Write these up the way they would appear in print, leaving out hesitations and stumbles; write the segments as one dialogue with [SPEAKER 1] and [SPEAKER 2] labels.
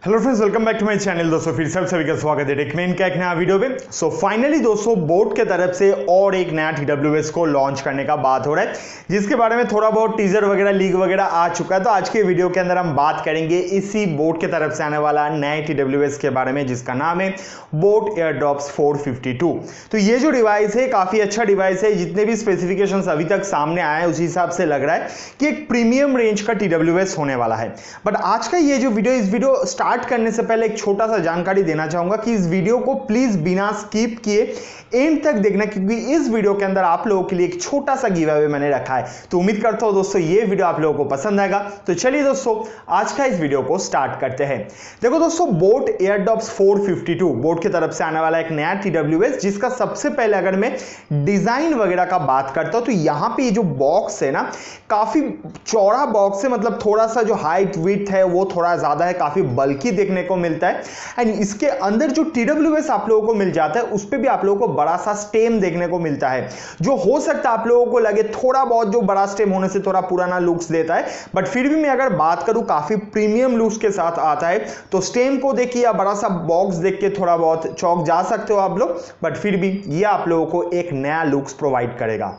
[SPEAKER 1] Hello friends, welcome back to my channel. दोस्तों फिर से सभी का स्वागत है टेकमेन का एक नया वीडियो में। सो फाइनली दोस्तों बोट के तरफ से और एक नया TWS को लॉन्च करने का बात हो रहा है, जिसके बारे में थोड़ा बहुत टीजर वगैरह लीक वगैरह आ चुका है। तो आज के वीडियो के अंदर हम बात करेंगे इसी बोट के तरफ से आने वाला नए TWS के बारे में, जिसका नाम है बोट एयरड्रॉप्स 452। तो ये जो डिवाइस है काफी अच्छा डिवाइस है। जितने भी स्पेसिफिकेशंस अभी तक सामने आए हैं उसी हिसाब से लग रहा है कि एक प्रीमियम रेंज का TWS होने वाला है। बट आज का ये जो वीडियो, इस वीडियो स्टार्ट करने से पहले एक छोटा सा जानकारी देना चाहूंगा कि इस वीडियो को प्लीज बिना स्किप किए एंड तक देखना, क्योंकि इस वीडियो के अंदर आप लोगों के लिए एक छोटा सा गिव अवे मैंने रखा है। तो उम्मीद करता हूं दोस्तों ये वीडियो आप लोगों को पसंद आएगा। तो चलिए दोस्तों आज का इस वीडियो को स्टार्ट करते हैं। देखो दोस्तों, बोट एयरडॉप्स 452 बोट की तरफ से आने वाला एक नया TWS, जिसका सबसे पहले अगर मैं डिजाइन वगैरह का बात करता हूं तो यहां पे ये जो बॉक्स है ना, काफी चौड़ा बॉक्स है। मतलब थोड़ा सा जो हाइट विड्थ है वो थोड़ा ज्यादा है, काफी बल्कि देखने को मिलता है। एंड इसके अंदर जो TWS आप लोगों को मिल जाता है उस पे भी आप लोगों को बड़ा सा स्टेम देखने को मिलता है, जो हो सकता है आप लोगों को लगे थोड़ा बहुत जो बड़ा स्टेम होने से थोड़ा पुराना लुक्स देता है। बट फिर भी मैं अगर बात करूं काफी प्रीमियम लुक्स के साथ आता है। तो स्टेम को देखिए या बड़ा सा बॉक्स देख के थोड़ा बहुत चौक जा सकते हो आप लोग, बट फिर भी ये आप लोगों को एक नया लुक्स प्रोवाइड करेगा।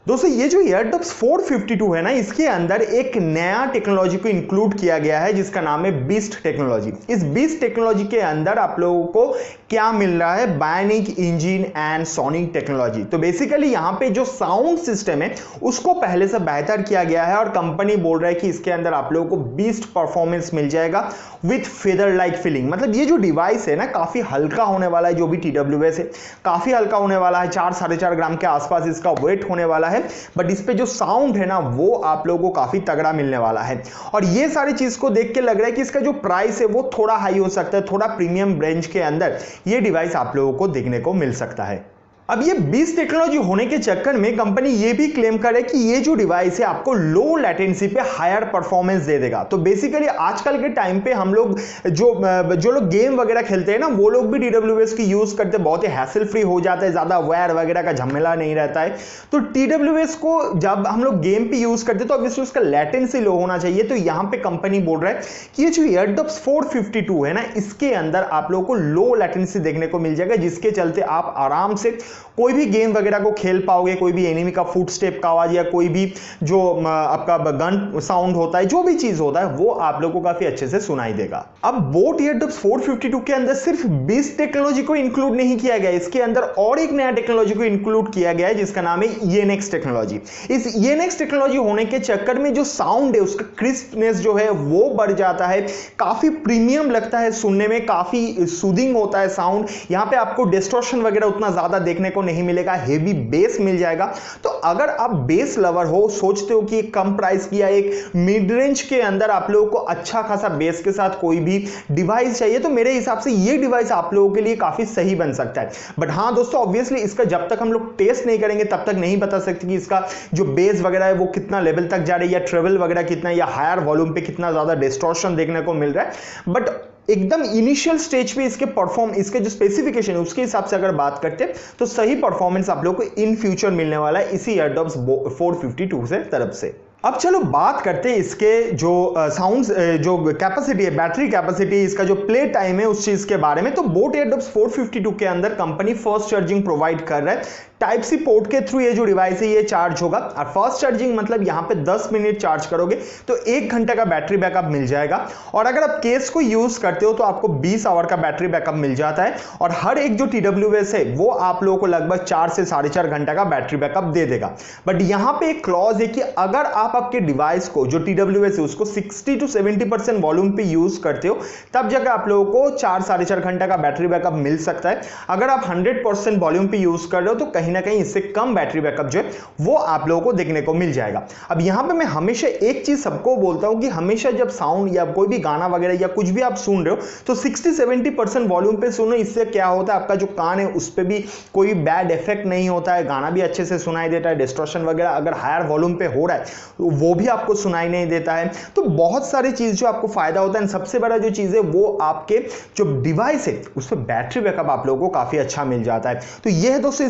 [SPEAKER 1] दोस्तों ये जो एयरडॉप्स 452 है ना, इसके अंदर एक नया टेक्नोलॉजी को इंक्लूड किया गया है, जिसका नाम है बीस्ट टेक्नोलॉजी। इस बीस्ट टेक्नोलॉजी के अंदर आप लोगों को क्या मिल रहा है? Bionic engine and sonic technology. तो बेसिकली यहां पे जो साउंड सिस्टम है उसको पहले से बेहतर किया गया है, और कंपनी बोल रहा है कि इसके अंदर आप लोगों को बीस्ट परफॉर्मेंस मिल जाएगा विथ फेदर लाइक फीलिंग। मतलब ये जो डिवाइस है ना काफी हल्का होने वाला है। जो भी TWS है काफी हल्का होने वाला है, 4-4.5 ग्राम के आसपास इसका वेट होने वाला है। बट इस पे जो साउंड है ना वो आप लोगों को काफी तगड़ा मिलने वाला है। और ये सारी चीज को देख के लग रहा है कि इसका जो प्राइस है वो थोड़ा हाई हो सकता है। थोड़ा प्रीमियम रेंज के अंदर ये डिवाइस आप लोगों को देखने को मिल सकता है। अब ये बीस्ट टेक्नोलॉजी होने के चक्कर में कंपनी ये भी क्लेम करे कि ये जो डिवाइस है आपको लो लेटेंसी पे हायर परफॉर्मेंस दे देगा। तो बेसिकली आजकल के टाइम पे हम लोग जो लोग गेम वगैरह खेलते हैं ना, वो लोग भी TWS की यूज करते हैं, बहुत ही हैसल फ्री हो जाता है, ज्यादा वायर वगैरह का झमेला नहीं रहता है। तो TWS को जब हम लोग गेम पे यूज करते हैं तो ऑब्वियसली उसका लेटेंसी लो होना चाहिए। तो यहां पे कंपनी बोल रहा है कि ये जो एयरडॉप्स 452 है ना, इसके अंदर आप लोगों को लो लेटेंसी देखने को मिल जाएगा, जिसके चलते आप आराम से कोई भी गेम वगैरह को खेल पाओगे। कोई भी एनिमी का फुट स्टेप का आवाज या कोई भी जो आपका गन साउंड होता है, जो भी चीज होता है वो आप लोगों को काफी अच्छे से सुनाई देगा। अब बोट एयरडॉप्स 452 के अंदर सिर्फ बीस्ट टेक्नोलॉजी को इंक्लूड नहीं किया गया, इसके अंदर और एक नया टेक्नोलॉजी को इंक्लूड किया गया है, जिसका नाम है ENX टेक्नोलॉजी। इस ENX टेक्नोलॉजी होने के चक्कर में जो साउंड है उसका क्रिस्पनेस जो है वो बढ़ जाता है, काफी प्रीमियम लगता है सुनने में, काफी सूदिंग होता है साउंड। यहां पे आपको डिस्टॉर्शन वगैरह उतना ज्यादा देखने को नहीं मिलेगा, हेवी बेस मिल जाएगा। तो अगर आप बेस लवर हो, सोचते हो कि कम प्राइस की या एक मिड रेंज के अंदर आप लोगों को अच्छा खासा बेस के साथ कोई भी डिवाइस चाहिए, तो मेरे हिसाब से ये डिवाइस आप लोगों के लिए काफी सही बन सकता है। बट हां दोस्तों, ऑब्वियसली इसका जब तक हम लोग टेस्ट नहीं करेंगे तब तक नहीं बता सकते कि इसका जो बेस वगैरह है वो कितना लेवल तक जा रही है, या ट्रेवल वगैरह कितना, या हायर वॉल्यूम पे कितना ज्यादा डिस्टॉर्शन देखने को मिल रहा है। बट एकदम इनिशियल स्टेज पे इसके जो स्पेसिफिकेशन है उसके हिसाब से अगर बात करते हैं तो सही परफॉर्मेंस आप लोगों को इन फ्यूचर मिलने वाला है इसी एयरडॉप्स 452 से तरफ से। अब चलो बात करते हैं इसके जो साउंड्स जो कैपेसिटी है, बैटरी कैपेसिटी, इसका जो प्ले टाइम है उस चीज के बारे में। तो बोट एयरडॉप्स 452 के अंदर कंपनी फास्ट चार्जिंग प्रोवाइड कर रहा है। टाइप सी पोर्ट के थ्रू ये जो डिवाइस है ये चार्ज होगा। और फास्ट चार्जिंग मतलब यहां पे 10 मिनट चार्ज करोगे तो 1 घंटे का बैटरी बैकअप मिल जाएगा। और अगर आप केस को यूज करते हो तो आपको 20 आवर का बैटरी बैकअप मिल जाता है। और हर एक जो TWS है वो आप लोगों को लगभग 4 से 4.5 घंटा का बैटरी बैकअप दे देगा। बट यहां पे एक क्लॉज है कि अगर आप आपके डिवाइस को जो TWS है उसको 60 to 70% वॉल्यूम पे यूज करते हो, तब जाकर आप लोगों को 4-4.5 घंटा का बैटरी बैकअप मिल सकता है। अगर आप 100% वॉल्यूम पे यूज कर रहे हो तो कहीं ना कहीं इससे कम बैटरी बैकअप जो है वो आप लोगों को देखने को मिल जाएगा। अब यहां पे मैं हमेशा एक चीज सबको बोलता हूं कि हमेशा जब साउंड या कोई भी गाना वगैरह या कुछ भी आप सुन रहे हो तो 60-70% वॉल्यूम पे सुनो। इससे क्या होता है, आपका जो कान है उस पे भी कोई बैड इफेक्ट नहीं होता है, गाना भी अच्छे से सुनाई देता है। डिस्टॉर्शन वगैरह अगर हायर वॉल्यूम पे हो रहा है तो वो भी आपको सुनाई नहीं देता है। तो बहुत सारी चीज जो आपको फायदा होता है। सबसे बड़ा जो चीज है वो आपके जो डिवाइस है उस पर बैटरी बैकअप आप लोगों को काफी अच्छा मिल जाता है। तो यह है दोस्तों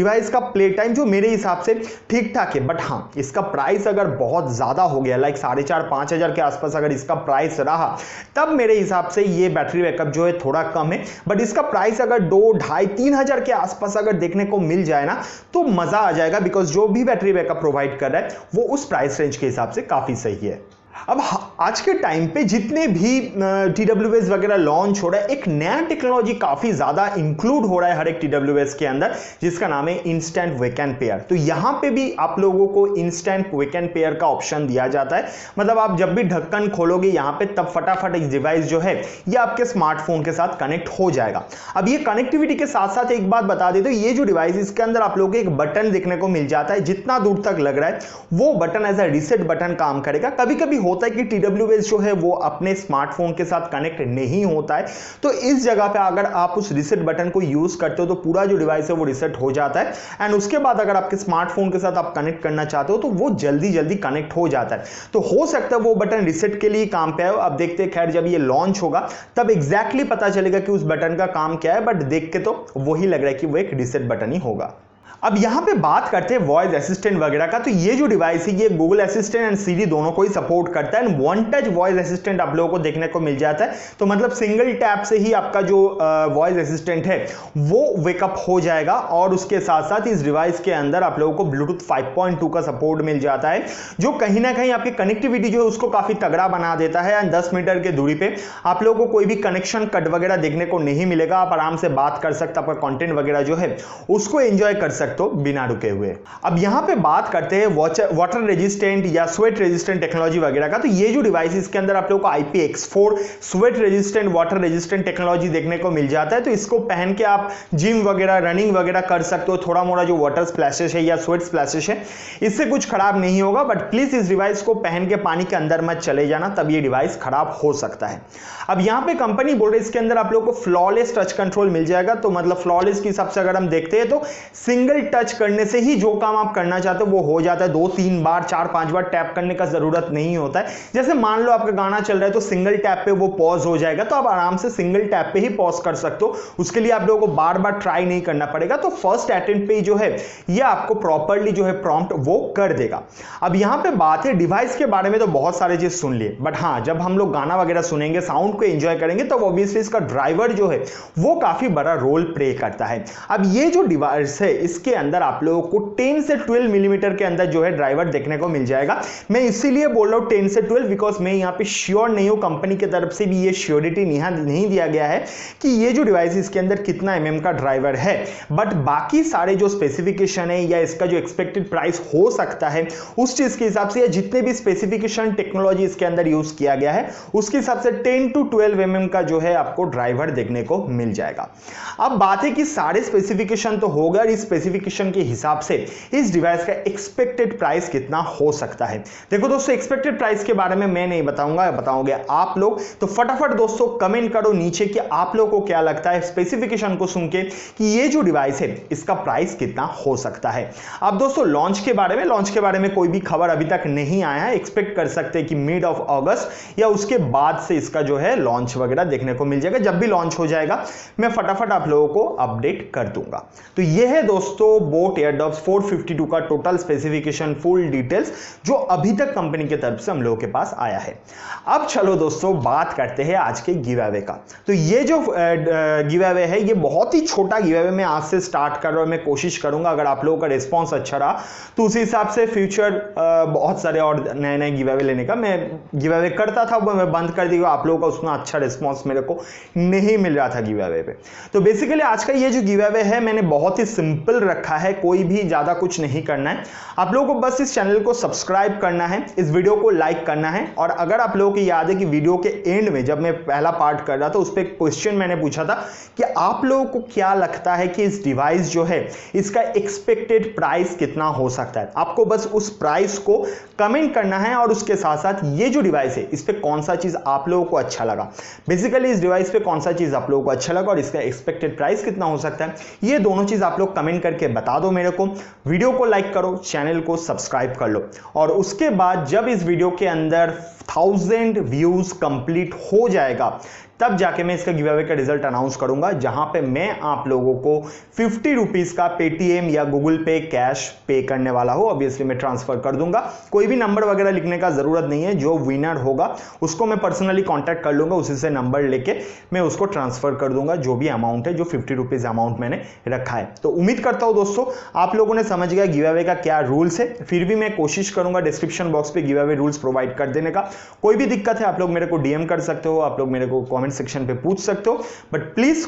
[SPEAKER 1] डिवाइस का प्ले टाइम जो मेरे हिसाब से ठीक ठाक है, बट हाँ इसका प्राइस अगर बहुत ज़्यादा हो गया, लाइक 4,500-5,000 के आसपास अगर इसका प्राइस रहा, तब मेरे हिसाब से ये बैटरी बैकअप जो है थोड़ा कम है। बट इसका प्राइस अगर 2, 2.5, 3,000 के आसपास अगर देखने को मिल जाए ना तो मज़ा आ जाएगा, बिकॉज जो भी बैटरी बैकअप प्रोवाइड कर रहा है वो उस प्राइस रेंज के हिसाब से काफ़ी सही है। अब आज के टाइम पे जितने भी TWS वगैरह लॉन्च हो रहा है, एक नया टेक्नोलॉजी काफ़ी ज़्यादा इंक्लूड हो रहा है हर एक TWS के अंदर, जिसका नाम है इंस्टेंट वेक एंड पेयर। तो यहाँ पे भी आप लोगों को इंस्टेंट वेक एंड पेयर का ऑप्शन दिया जाता है। मतलब आप जब भी ढक्कन खोलोगे यहाँ पे, तब फटाफट इस डिवाइस जो है ये आपके स्मार्टफोन के साथ कनेक्ट हो जाएगा। अब ये कनेक्टिविटी के साथ साथ एक बात बता देते, ये जो डिवाइस इसके अंदर आप लोगों को एक बटन देखने को मिल जाता है, जितना दूर तक लग रहा है वो button as a reset button काम करेगा। कभी कभी होता है कि TWS जो है वो अपने स्मार्टफोन के साथ कनेक्ट नहीं होता है, तो इस जगह पे अगर आप उस रीसेट बटन को यूज करते हो तो पूरा जो डिवाइस है वो रीसेट हो जाता है। एंड उसके बाद अगर आपके स्मार्टफोन के साथ आप कनेक्ट करना चाहते हो तो वो जल्दी जल्दी कनेक्ट हो जाता है। तो हो सकता है वो बटन रीसेट के लिए काम पे आए। अब देखते हैं, खैर जब ये लॉन्च होगा तब एग्जैक्टली पता चलेगा कि उस बटन का काम क्या है, बट देख के तो वही लग रहा है कि वो एक रीसेट बटन ही होगा। अब यहां पे बात करते हैं वॉइस असिस्टेंट वगैरह का। तो ये जो डिवाइस है ये गूगल असिस्टेंट एंड सीरी दोनों को ही सपोर्ट करता है। And one touch voice assistant आप लोगों को देखने को मिल जाता है। तो मतलब सिंगल टैप से ही आपका जो वॉइस असिस्टेंट है वो वेकअप हो जाएगा। और उसके साथ साथ इस डिवाइस के अंदर आप लोगों को ब्लूटूथ 5.2 का सपोर्ट मिल जाता है, जो कहीं ना कहीं आपकी कनेक्टिविटी जो है उसको काफी तगड़ा बना देता है। एंड 10 मीटर के दूरी पे आप लोगों को कोई भी कनेक्शन कट वगैरह देखने को नहीं मिलेगा। आप आराम से बात कर सकते हो, आपका कंटेंट वगैरह जो है उसको एंजॉय कर सकते हो बिना रुके हुए। अब यहां पे बात करते हैं वाटर रेजिस्टेंट या स्वेट रेजिस्टेंट टेक्नोलॉजी वगैरह का। तो ये जो डिवाइस इसके अंदर आप लोगों को IPX4 sweat resistant water resistant technology देखने को मिल जाता है। तो इसको पहन के आप जिम वगैरह रनिंग वगैरह कर सकते हो। थोड़ा मोड़ा जो वाटर स्प्लैशेस है या स्वेट स्प्लैशेस है इससे कुछ खराब नहीं होगा, बट प्लीज इस डिवाइस को पहन के पानी के अंदर मत चले जाना, तब ये डिवाइस खराब हो सकता है। अब यहां पे कंपनी बोल रही है इसके अंदर आप लोगों को फ्लॉलेस टच कंट्रोल मिल जाएगा। तो मतलब फ्लॉलेस के हिसाब से अगर हम देखते हैं तो सिंगल टच करने से ही जो काम आप करना चाहते हो वो हो जाता है। 2-3 बार 4-5 बार टैप करने का जरूरत नहीं होता है। जैसे मान लो आपका गाना चल रहा है तो सिंगल टैप पे वो पॉज हो जाएगा, तो आप आराम से सिंगल टैप पे ही पॉज कर सकते हो। उसके लिए आप लोगों को बार बार ट्राई नहीं करना पड़ेगा। तो फर्स्ट अटेम्प्ट पे जो है ये आपको प्रॉपर्ली जो है प्रॉम्प्ट वो कर देगा। अब यहां पे बात है डिवाइस के बारे में, तो बहुत सारे चीज सुन लिए, बट हाँ जब हम लोग गाना वगैरह सुनेंगे, साउंड को एंजॉय करेंगे, तो ऑब्वियसली इसका ड्राइवर जो है वो काफी बड़ा रोल प्ले करता है। अब ये जो डिवाइस है इसके अंदर आप लोगों को 10 से 12 मिलीमीटर के अंदर जो है ड्राइवर देखने को मिल जाएगा। मैं इसीलिए बोल रहा हूं 10 से 12, बिकॉज मैं यहां पे श्योर नहीं हूं, कंपनी की तरफ से भी ये श्योरिटी नहीं दिया गया है कि ये जो डिवाइस इसके अंदर कितना mm का ड्राइवर है। बट बाकी सारे जो स्पेसिफिकेशन है या इसका जो एक्सपेक्टेड प्राइस हो सकता है उस चीज के हिसाब से, या जितने भी स्पेसिफिकेशन टेक्नोलॉजी इसके अंदर यूज किया गया है उसके हिसाब से 10 to 12 mm का जो है आपको ड्राइवर देखने को मिल जाएगा। अब बात है कि सारे स्पेसिफिकेशन तो होगा, इस स्पेसिफिकेशन के हिसाब से इस डिवाइस का एक्सपेक्टेड प्राइस कितना हो सकता है। देखो दोस्तों, एक्सपेक्टेड प्राइस के बारे में मैं नहीं बताऊंगा, बताओगे आप लोग। तो फटाफट दोस्तों कमेंट करो नीचे कि आप लोगों को क्या लगता है स्पेसिफिकेशन को सुन के कि ये जो डिवाइस है इसका प्राइस कितना हो सकता है। अब दोस्तों लॉन्च के बारे में कोई भी खबर अभी तक नहीं आया है। एक्सपेक्ट कर सकते हैं कि मिड ऑफ अगस्त या उसके बाद से इसका जो है लॉन्च वगैरह देखने को मिल जाएगा। जब भी लॉन्च हो जाएगा मैं फटाफट आप लोगों को अपडेट कर दूंगा। तो ये है दोस्तों बोट एयरडॉप्स 452 का टोटल स्पेसिफिकेशन, फुल डिटेल्स जो अभी तक कंपनी की तरफ से हम लोगों के पास आया है। अब चलो दोस्तों बात करते हैं आज के गिव अवे का। तो ये जो गिव अवे है ये बहुत ही छोटा गिव अवे मैं आज से स्टार्ट कर रहा हूं। मैं कोशिश करूंगा अगर आप लोगों का रिस्पॉन्स अच्छा रहा तो उसी हिसाब से फ्यूचर बहुत सारे और नए नए गिव अवे लेने का मैं गिव अवे करता था, वो मैं बंद कर दिया। आप लोगों का उतना अच्छा रिस्पॉन्स मेरे को नहीं मिल रहा था गिव अवे पे। तो बेसिकली आज का ये जो गिव अवे है मैंने बहुत ही सिंपल रखा है, कोई भी ज्यादा कुछ नहीं करना है। आप लोगों को बस इस चैनल को सब्सक्राइब करना है, इस वीडियो को लाइक करना है। और अगर आप लोगों को याद है कि वीडियो के एंड में जब मैं पहला पार्ट कर रहा था उस पर एक क्वेश्चन मैंने पूछा था कि आप लोगों को क्या लगता है कि इस डिवाइस जो है इसका एक्सपेक्टेड प्राइस कितना हो सकता है। आपको बस उस प्राइस को कमेंट करना है और उसके साथ साथ ये जो डिवाइस है इस पे कौन सा चीज आप लोगों को अच्छा लगा, बेसिकली इस डिवाइस पे कौन सा चीज आप लोगों को अच्छा लगा और इसका एक्सपेक्टेड प्राइस कितना हो सकता है, ये दोनों चीज आप लोग कमेंट करके बता दो मेरे को। वीडियो को लाइक करो, चैनल को सब्सक्राइब कर लो और उसके बाद जब इस वीडियो के अंदर 1000 व्यूज कंप्लीट हो जाएगा तब जाके मैं इसका गिव अवे का रिजल्ट अनाउंस करूंगा, जहां पे मैं आप लोगों को 50 रुपीज का पेटीएम या गूगल पे कैश पे करने वाला हूं। ऑब्वियसली मैं ट्रांसफर कर दूंगा, कोई भी नंबर वगैरह लिखने का जरूरत नहीं है। जो विनर होगा उसको मैं पर्सनली कॉन्टैक्ट कर लूंगा, उसी से नंबर लेके मैं उसको ट्रांसफर कर दूंगा जो भी अमाउंट है, जो 50 रुपीज अमाउंट मैंने रखा है। तो उम्मीद करता हूं दोस्तों आप लोगों ने समझ गया गिव अवे का क्या रूल्स है। फिर भी मैं कोशिश करूंगा डिस्क्रिप्शन बॉक्स पे गिव अवे रूल्स प्रोवाइड कर देने का। कोई भी दिक्कत है आप लोग मेरे को डीएम कर सकते हो, आप लोग मेरे को कमेंट सेक्शन पे पूछ सकते हो, बट प्लीज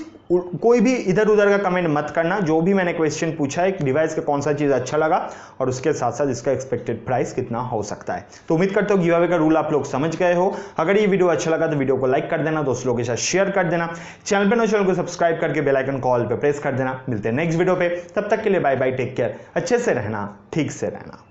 [SPEAKER 1] कोई भी इधर उधर का कमेंट मत करना। जो भी मैंने क्वेश्चन पूछा है डिवाइस का कौन सा चीज अच्छा लगा और उसके साथ साथ इसका एक्सपेक्टेड प्राइस कितना हो सकता है। तो उम्मीद करता हूं गिव अवे का रूल आप लोग समझ गए हो। अगर ये वीडियो अच्छा लगा तो वीडियो को लाइक कर देना, दोस्त लोगों के साथ शेयर कर देना, चैनल पे नए चैनल को सब्सक्राइब करके बेल आइकन कॉल पे प्रेस कर देना। मिलते हैं नेक्स्ट वीडियो पे, तब तक के लिए बाय बाय, टेक केयर, अच्छे से रहना, ठीक से रहना।